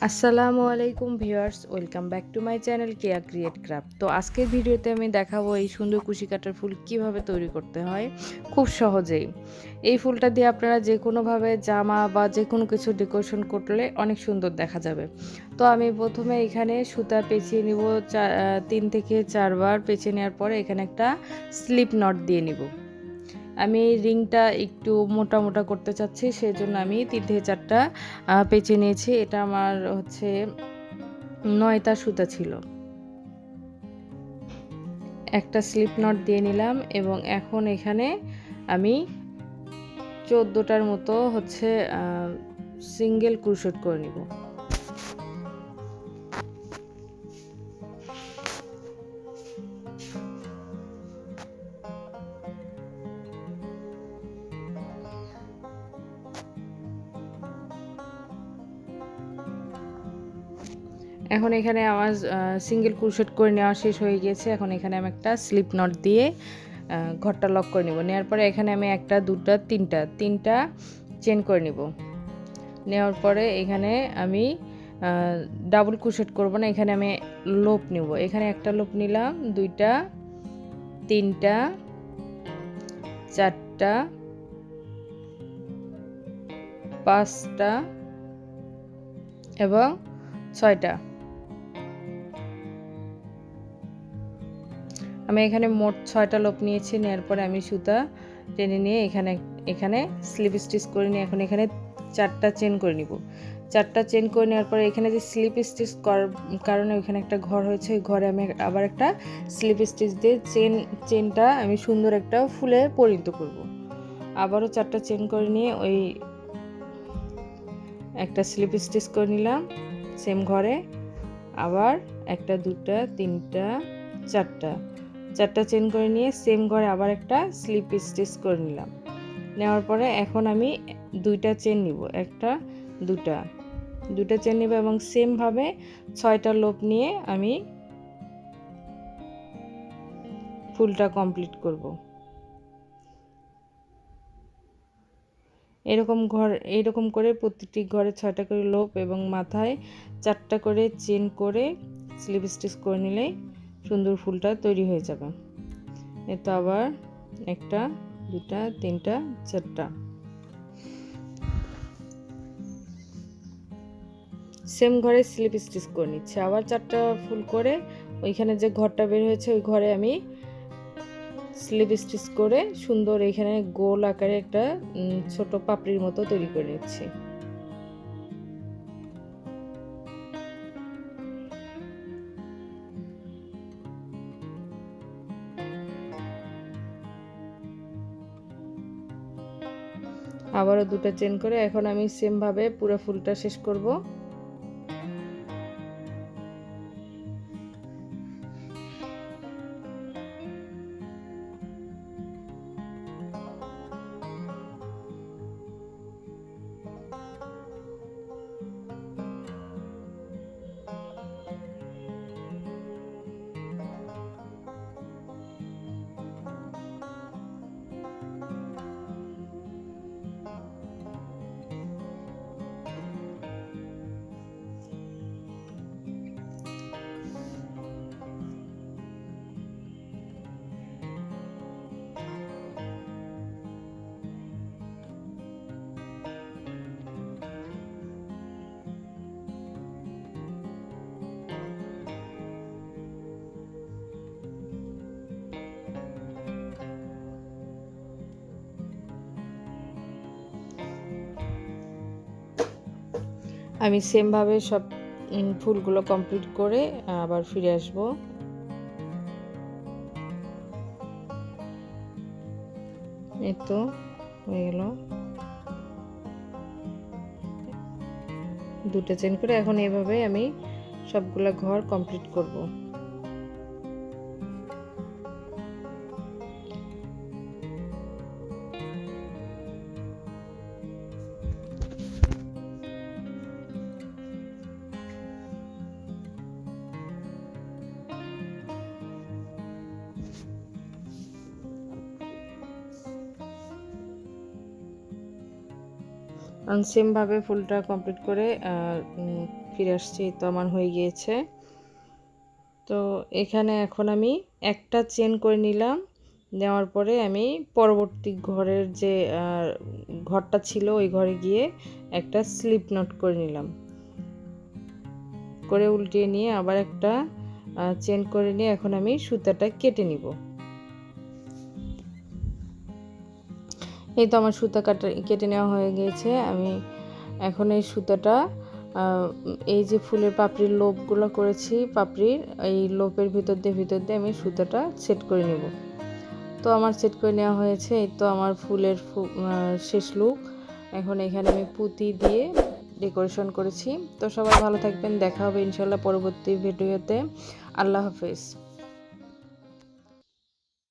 আসসালামু আলাইকুম viewers, welcome back to my channel Keya create craft. তো আজকের ভিডিওতে আমি দেখাবো এই সুন্দর কুশি কাটার ফুল কিভাবে তৈরি করতে হয় খুব সহজেই। এই ফুলটা দিয়ে আপনারা যে কোনোভাবে জামা বা যে কোনো কিছু ডেকোরেশন করলে অনেক সুন্দর দেখা যাবে। তো আমি প্রথমে এখানে সুতা পেঁচিয়ে নিব 3 থেকে 4 বার পেঁচিয়ে নেওয়ার পরে এখানে একটা স্লিপ নট দিয়ে নিব। আমি রিংটা একটু মোটা মোটা করতে চাচ্ছি, সেজন্য আমি 3 থেকে 4টা পেঁচে নিয়েছি। এটা আমার হচ্ছে 9টা সুতা ছিল। একটা স্লিপ নট দিয়ে নিলাম এবং এখন এখানে আমি 14টার মতো হচ্ছে সিঙ্গেল ক্রোশেট করে নিব। এখন এখানে আমার সিঙ্গেল ক্রোশেট করে নেওয়া শেষ হয়ে গিয়েছে। এখন এখানে আমি একটা স্লিপ নট দিয়ে ঘরটা লক করে নেব। নেওয়ার পরে এখানে আমি একটা, দুটা, তিনটা চেন করে নেব। নেওয়ার পরে এখানে আমি ডাবল ক্রোশেট করব না, এখানে আমি লোপ নেব। এখানে একটা লোপ নিলাম, দুইটা, তিনটা, চারটা, পাঁচটা এবং 6টা। আমি এখানে মোট 6টা লোপ নিয়েছি। নেওয়ার পরে আমি সুতা টেনে নিয়ে এখানে স্লিপ স্টিচ করে নিয়ে এখন এখানে 4টা চেন করে নিব। 4টা চেন করে নেওয়ার পরে এখানে যে স্লিপ স্টিচ করার কারণে ওইখানে একটা ঘর হয়েছে, ওই ঘরে আমি আবার একটা স্লিপ স্টিচ দিয়ে চেনটা আমি সুন্দর একটা ফুলে পরিণত করব। আবারও 4টা চেন করে নিয়ে ওই একটা স্লিপ স্টিচ করে নিলাম সেম ঘরে। আবার একটা, দুটা, তিনটা, চারটা চেন করে নিয়ে সেম ঘরে আবার একটা স্লিপ স্টিচ করে নিলাম। নেওয়ার পরে এখন আমি 2টা চেন নিব, একটা, দুটা চেন নিব এবং সেম ভাবে 6টা লোপ নিয়ে আমি ফুলটা কমপ্লিট করব। এইরকম করে প্রতিটি ঘরে 6টা করে লোপ এবং মাথায় 4টা করে চেন করে স্লিপ স্টিচ করে নিলেই সুন্দর ফুলটা তৈরি হয়ে যাবে। এতো আবার একটা, দুটা, তিনটা, 4টা সেম ঘরে স্লিপ স্টিচ করে নিচ্ছে। আবার 4টা ফুল করে ওইখানে যে ঘরটা বের হয়েছে ওই ঘরে আমি স্লিপ স্টিচ করে সুন্দর এখানে গোল আকারে একটা ছোট পাপড়ির মতো তৈরি করে নিচ্ছি। আবারও 2টা চেন করে এখন আমি সেম ভাবে পুরো ফুলটা শেষ করব। আমি সেম ভাবে সব ফুলগুলো কমপ্লিট করে আবার ফিরে আসব। এই তো হয়ে গেল। 2টা চেন করে এখন এইভাবে আমি সবগুলা ঘর কমপ্লিট করব। সেম ভাবে ফুলটা কমপ্লিট করে ফিরে আসছি। তো আমার হয়ে গিয়েছে। তো এখানে এখন আমি একটা চেন করে নিলাম। নেওয়ার পরে আমি পরবর্তী ঘরের যে ঘরটা ছিল ওই ঘরে গিয়ে একটা স্লিপ নট করে নিলাম, করে উল্টিয়ে নিয়ে আবার একটা চেন করে নিয়ে এখন আমি সুতাটা কেটে নিব। এই তো আমার সুতা কেটে নেওয়া হয়ে গিয়েছে। আমি এখন এই সুতাটা এই যে ফুলের পাপড়ির লোপগুলো করেছি, পাপড়ির এই লোপের ভিতর দিয়ে আমি সুতাটা সেট করে নিব। তো আমার সেট করে নেওয়া হয়েছে। এই তো আমার ফুলের শেষ লুক। এখন এখানে আমি পুঁতি দিয়ে ডেকোরেশন করেছি। তো সবাই ভালো থাকবেন, দেখা হবে ইনশাল্লাহ পরবর্তী ভিডিওতে। আল্লাহ হাফেজ।